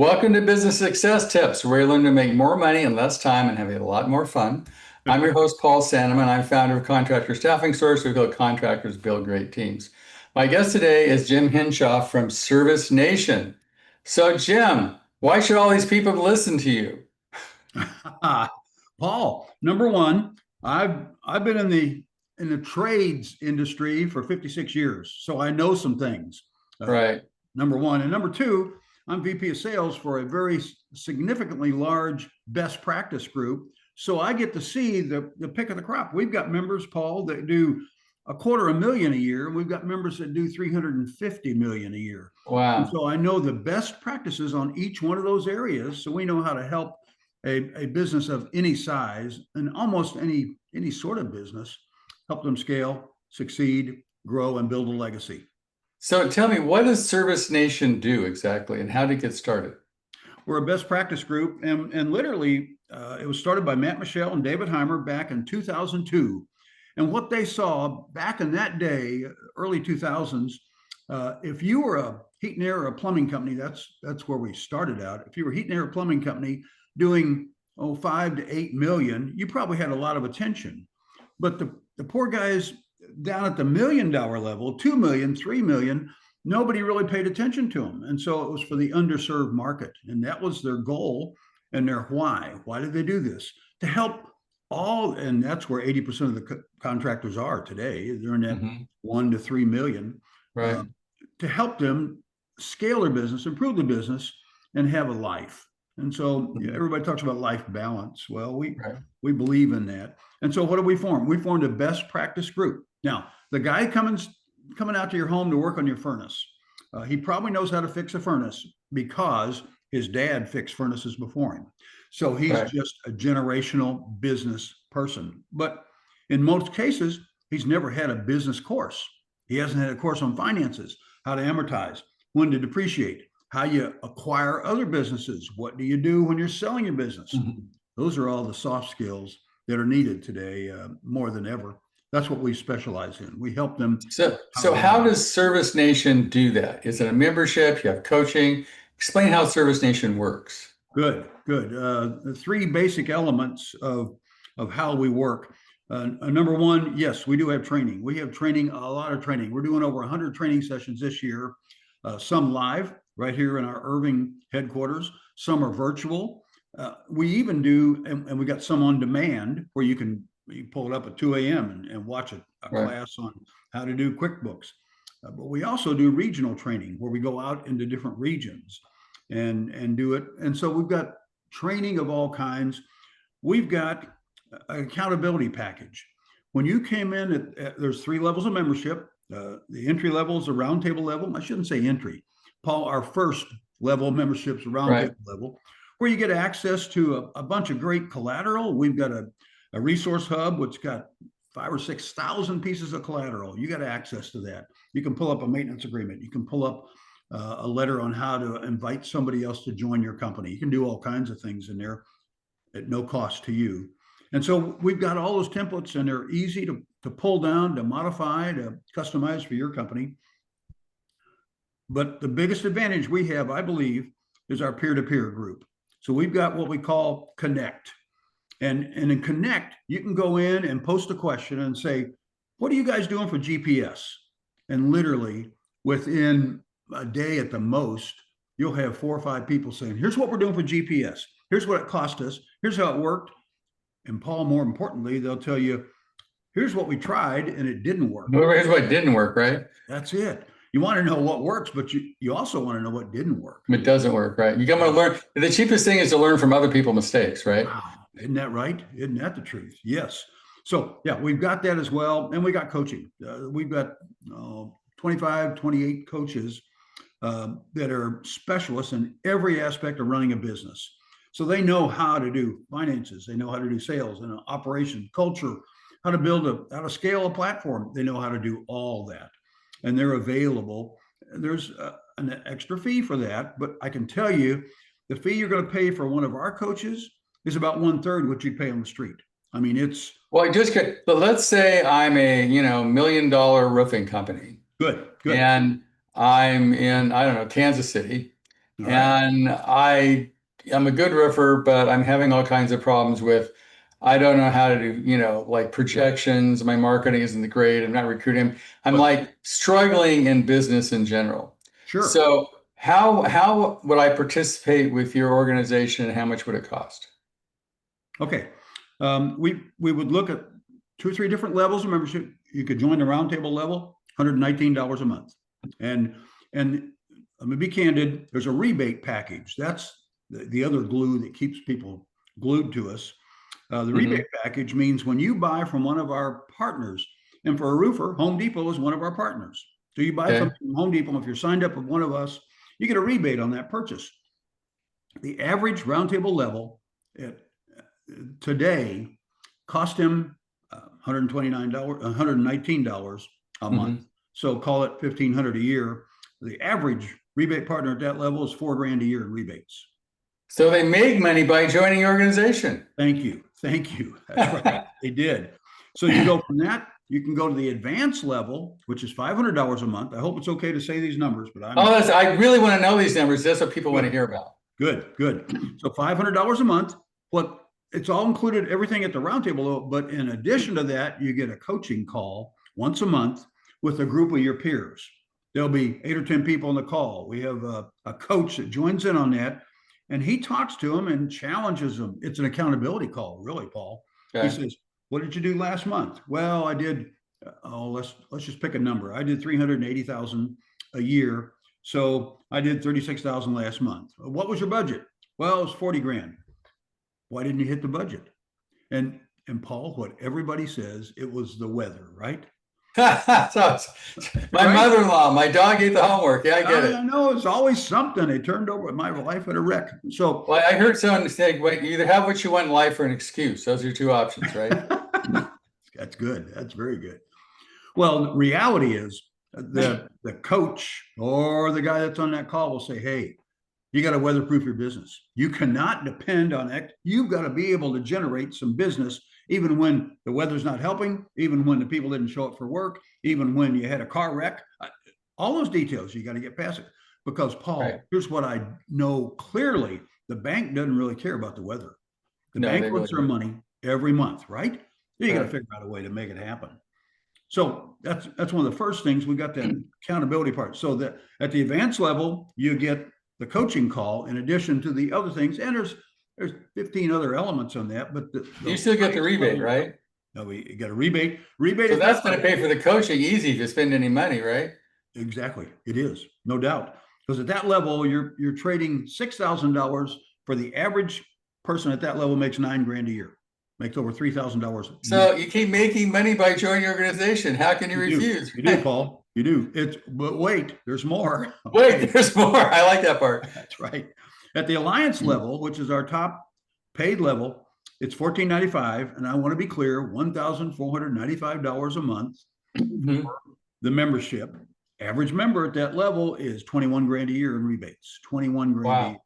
Welcome to Business Success Tips, where you learn to make more money in less time and have a lot more fun. I'm your host, Paul Sanneman. I'm founder of Contractor Staffing Source. We build contractors build great teams. My guest today is Jim Hinshaw from Service Nation. So, Jim, why should all these people listen to you? Paul, number one, I've been in the trades industry for 56 years, so I know some things. Right. Number one, and number two, I'm VP of Sales for a very significantly large best practice group, so I get to see the pick of the crop. We've got members, Paul, that do $250,000 a year, and we've got members that do 350 million a year. And Wow. so I know the best practices on each one of those areas, so we know how to help a business of any size and almost any sort of business, help them scale, succeed, grow, and build a legacy. So tell me, what does Service Nation do exactly and how to get started? We're a best practice group, and literally it was started by Matt Michelle and David Heimer back in 2002. And what they saw back in that day, early 2000s, if you were a heat and air or a plumbing company, that's where we started out. If you were a heat and air or plumbing company doing 5 to 8 million, you probably had a lot of attention. But the poor guys down at the $1 million level, 2 million, 3 million, nobody really paid attention to them. And so it was for the underserved market. And that was their goal and their why. Why did they do this? To help all, and that's where 80% of the contractors are today. They're in that 1 to 3 million. Right. To help them scale their business, improve the business, and have a life. And so everybody talks about life balance. Well, we believe in that. And so what did we form? We formed a best practice group. Now, the guy coming out to your home to work on your furnace, he probably knows how to fix a furnace because his dad fixed furnaces before him. So he's just a generational business person. But in most cases, he's never had a business course. He hasn't had a course on finances, how to amortize, when to depreciate, how you acquire other businesses. What do you do when you're selling your business? Those are all the soft skills that are needed today more than ever. That's what we specialize in. We help them. So how does Service Nation do that? Is it a membership? You have coaching? Explain how Service Nation works. Good. The three basic elements of how we work. Number one, yes, we do have training. We have training, a lot of training. We're doing over 100 training sessions this year, some live right here in our Irving headquarters. Some are virtual. We even do, and we got some on demand where you pull it up at 2 a.m. and watch a class on how to do QuickBooks. But we also do regional training where we go out into different regions and do it. And so we've got training of all kinds. We've got an accountability package. When you came in, there's 3 levels of membership. The entry level is a roundtable level. I shouldn't say entry. Paul, our first level of membership is a roundtable level, where you get access to a bunch of great collateral. We've got a resource hub, which got 5,000 or 6,000 pieces of collateral. You got access to that. You can pull up a maintenance agreement. You can pull up a letter on how to invite somebody else to join your company. You can do all kinds of things in there at no cost to you. And so we've got all those templates, and they're easy to pull down, to modify, to customize for your company. But the biggest advantage we have, I believe, is our peer-to-peer group. So we've got what we call Connect. And in Connect, you can go in and post a question and say, what are you guys doing for GPS? And literally within a day at the most, you'll have 4 or 5 people saying, here's what we're doing for GPS. Here's what it cost us. Here's how it worked. And Paul, more importantly, they'll tell you, here's what we tried and it didn't work. Here's what didn't work, right? That's it. You want to know what works, but you also want to know what didn't work. It doesn't work, right? You got to learn. The cheapest thing is to learn from other people's mistakes, right? Wow. Isn't that right? Isn't that the truth? Yes. So yeah, we've got that as well. And we got coaching. We've got 25, 28 coaches that are specialists in every aspect of running a business. So they know how to do finances. They know how to do sales and operation, culture, how to scale a platform. They know how to do all that. And they're available. There's an extra fee for that, but I can tell you the fee you're going to pay for one of our coaches is about 1/3 what you'd pay on the street. I mean, it's well, but let's say I'm a $1 million roofing company. good. And I'm in, I don't know, Kansas City, All right. And I'm a good roofer, but I'm having all kinds of problems with, I don't know how to do, like projections. My marketing isn't great. I'm not recruiting. I'm But like struggling in business in general. sure. So how would I participate with your organization and how much would it cost? Okay. We would look at 2 or 3 different levels of membership. You could join the roundtable level, $119 a month. And let me be candid, there's a rebate package. That's the other glue that keeps people glued to us. The rebate package means when you buy from one of our partners, and for a roofer, Home Depot is one of our partners. So you buy Okay. something from Home Depot, if you're signed up with one of us, you get a rebate on that purchase. The average roundtable level at, today cost him $129, $119 a month. So call it $1,500 a year. The average rebate partner at that level is $4,000 a year in rebates. So they make money by joining your organization. Thank you. Thank you. That's right. They did. So you go from that, you can go to the advanced level, which is $500 a month. I hope it's okay to say these numbers, but I really want to know these numbers. That's what people want to hear about. Good. So $500 a month. What it's all included, everything at the roundtable. But in addition to that, you get a coaching call once a month with a group of your peers. There'll be 8 or 10 people on the call. We have a coach that joins in on that, and he talks to them and challenges them. It's an accountability call, really, Paul. Okay. He says, "What did you do last month?" Well, I did. Let's just pick a number. I did 380,000 a year. So I did 36,000 last month. What was your budget? Well, it was 40 grand. Why didn't you hit the budget? And Paul, what everybody says, it was the weather, right? So my mother-in-law, my dog ate the homework. Yeah, I get it. I know, it's always something. They turned over my life at a wreck. So well, I heard someone say, "Wait, you either have what you want in life or an excuse." Those are your 2 options, right? That's good. That's very good. Well, the reality is the coach or the guy that's on that call will say, "Hey, you got to weatherproof your business. You cannot depend on it. You've got to be able to generate some business, even when the weather's not helping, even when the people didn't show up for work, even when you had a car wreck. All those details, you got to get past it. Because, Paul, here's what I know clearly. The bank doesn't really care about the weather. The bank wants their money every month, right? You got to figure out a way to make it happen. So that's one of the first things. We got that accountability part. So that at the advanced level, you get the coaching call in addition to the other things. And there's 15 other elements on that, but you still get the rebate, level, right? No, we get a rebate. So that's going to pay for the coaching easy if you spend any money, right? Exactly. It is, no doubt. Because at that level, you're trading $6,000 for the average person at that level makes $9,000 a year. Makes over $3,000. So you keep making money by joining your organization. How can you refuse? You do, Paul. You do. But wait, there's more. Wait, there's more. I like that part. That's right. At the Alliance level, which is our top paid level, it's $1,495, and I want to be clear, $1,495 a month for the membership. Average member at that level is $21,000 a year in rebates. $21,000 a year.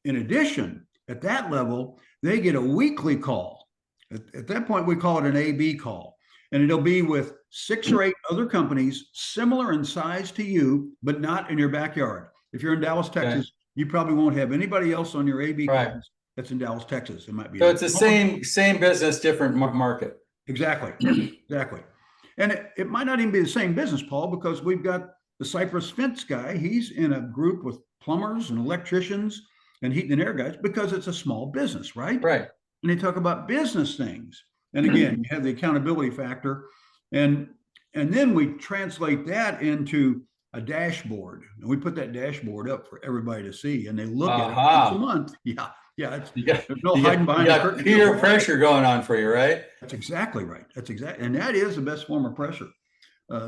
In addition, at that level, they get a weekly call. At that point, we call it an AB call. And it'll be with 6 or 8 other companies similar in size to you, but not in your backyard. If you're in Dallas, Texas, you probably won't have anybody else on your AB calls that's in Dallas, Texas. It might be. So it's the same business, different market. Exactly. Exactly. And it might not even be the same business, Paul, because we've got the Cypress Fence guy. He's in a group with plumbers and electricians and heat and air guys because it's a small business, right? Right. And they talk about business things. And again, you have the accountability factor. And then we translate that into a dashboard. And we put that dashboard up for everybody to see. And they look at it once a month. Yeah. There's no hiding behind the curtain. Peer pressure going on for you, right? That's exactly right. And that is the best form of pressure.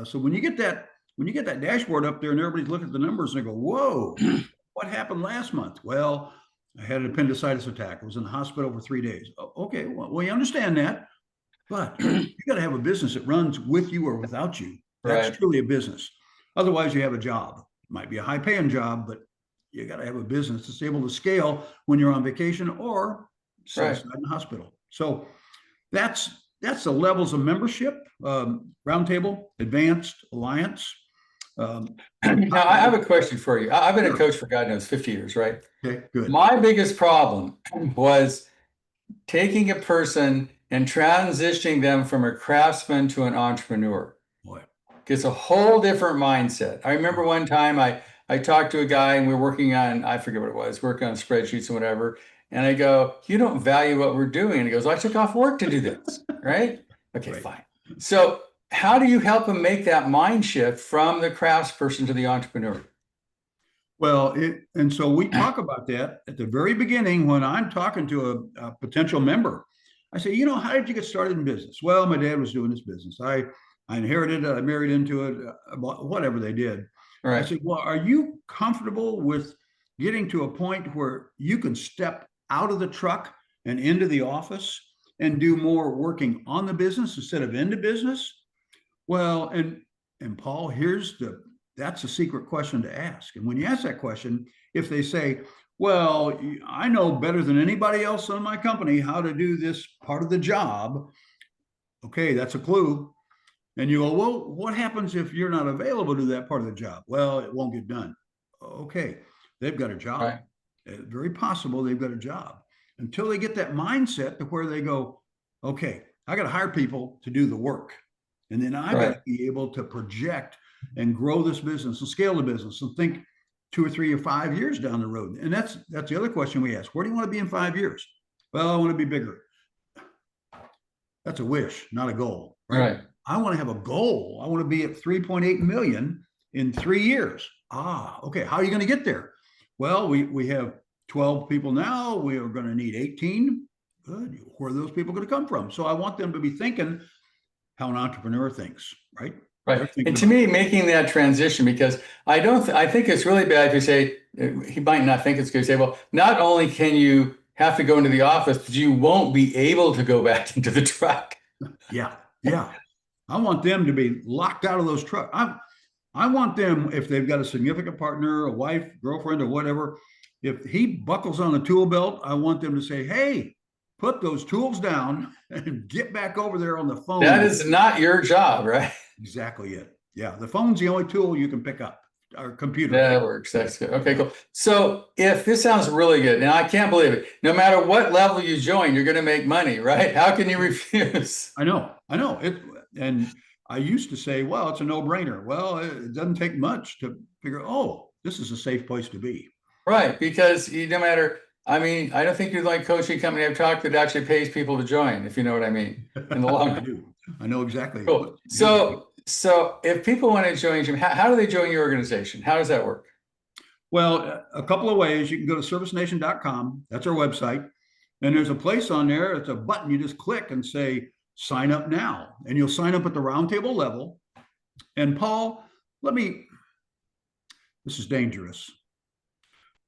So when you get that dashboard up there and everybody's looking at the numbers and they go, "Whoa, what happened last month?" Well, I had an appendicitis attack. I was in the hospital for 3 days. Okay, well, you understand that, but you got to have a business that runs with you or without you. That's truly a business. Otherwise, you have a job. It might be a high-paying job, but you got to have a business that's able to scale when you're on vacation or inside the hospital. So that's the levels of membership: Roundtable, Advanced, Alliance. Now, I have a question for you. I've been a Sure. coach for God knows 50 years, right? Okay, good. My biggest problem was taking a person and transitioning them from a craftsman to an entrepreneur. Boy. It's a whole different mindset. I remember one time I talked to a guy and we were working on, I forget what it was, working on spreadsheets and whatever. And I go, you don't value what we're doing. And he goes, well, I took off work to do this, right? Okay, Right. fine. So how do you help them make that mind shift from the craftsperson to the entrepreneur? Well, and so we talk about that at the very beginning when I'm talking to a potential member. I say, how did you get started in business? Well, my dad was doing this business. I inherited, I married into it, whatever they did. I Right. said, well, are you comfortable with getting to a point where you can step out of the truck and into the office and do more working on the business instead of into business? Well, and Paul, that's a secret question to ask. And when you ask that question, if they say, well, I know better than anybody else in my company how to do this part of the job, okay, that's a clue. And you go, well, what happens if you're not available to do that part of the job? Well, it won't get done. Okay, they've got a job. Right. Very possible they've got a job until they get that mindset to where they go, okay, I got to hire people to do the work. And then I got to be able to project and grow this business and scale the business and think 2 or 3 or 5 years down the road. And that's the other question we ask. Where do you want to be in 5 years? Well, I want to be bigger. That's a wish, not a goal, right? I want to have a goal. I want to be at 3.8 million in 3 years. Okay. How are you going to get there? Well, we have 12 people now. We are going to need 18. Good. Where are those people going to come from? So I want them to be thinking how an entrepreneur thinks, right? Right. And to me, making that transition, because I think it's really bad if you say, he might not think it's good to say, well, not only can you have to go into the office, but you won't be able to go back into the truck. Yeah. I want them to be locked out of those trucks. I want them, if they've got a significant partner, a wife, girlfriend, or whatever, if he buckles on the tool belt, I want them to say, hey, put those tools down and get back over there on the phone. That is not your job, right? Exactly it. Yeah, the phone's the only tool you can pick up, or computer. That works. That's good. Okay, cool. So if this sounds really good, and I can't believe it, no matter what level you join, you're going to make money, right? How can you refuse? I know. And I used to say, well, it's a no-brainer. Well, it doesn't take much to figure, this is a safe place to be. Right, because no matter, I don't think you're like coaching company I've talked that actually pays people to join, if you know what I mean, in the long run. I know exactly. Cool. So if people want to join Jim, how do they join your organization? How does that work? Well, a couple of ways. You can go to servicenation.com. That's our website. And there's a place on there. It's a button. You just click and say, sign up now. And you'll sign up at the roundtable level. And Paul, this is dangerous,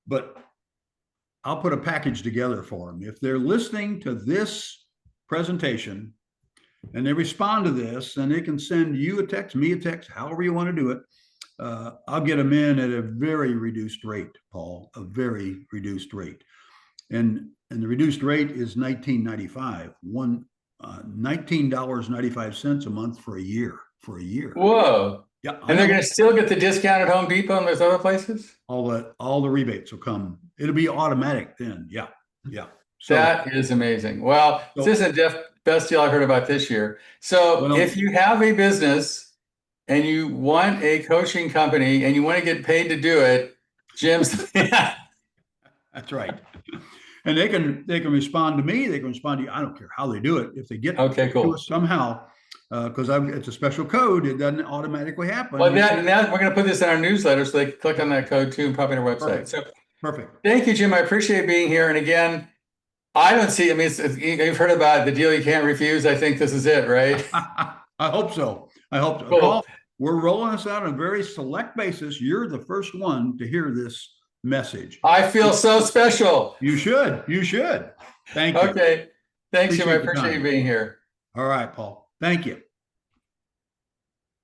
but I'll put a package together for them. If they're listening to this presentation and they respond to this, and they can send you a text, me a text, however you want to do it. I'll get them in at a very reduced rate, Paul, a very reduced rate. And the reduced rate is $19.95, $19.95 a month for a year. Whoa. Yeah. And they're going to still get the discount at Home Depot and those other places? All the rebates will come. It'll be automatic then. Yeah. So, that is amazing. Well, this is the best deal I've heard about this year. So if you have a business and you want a coaching company and you want to get paid to do it, Jim's. That's right. And they can respond to me. They can respond to you. I don't care how they do it. If they get to us somehow, because it's a special code, it doesn't automatically happen. Well, we're going to put this in our newsletter so they can click on that code too and pop in our website. Perfect. Thank you, Jim. I appreciate being here. And again, I don't see, you've heard about the deal you can't refuse. I think this is it, right? I hope so. Cool. Paul, we're rolling this out on a very select basis. You're the first one to hear this message. I feel so special. You should. Thank you. Okay. Thanks, Jim. I appreciate you being here. All right, Paul. Thank you.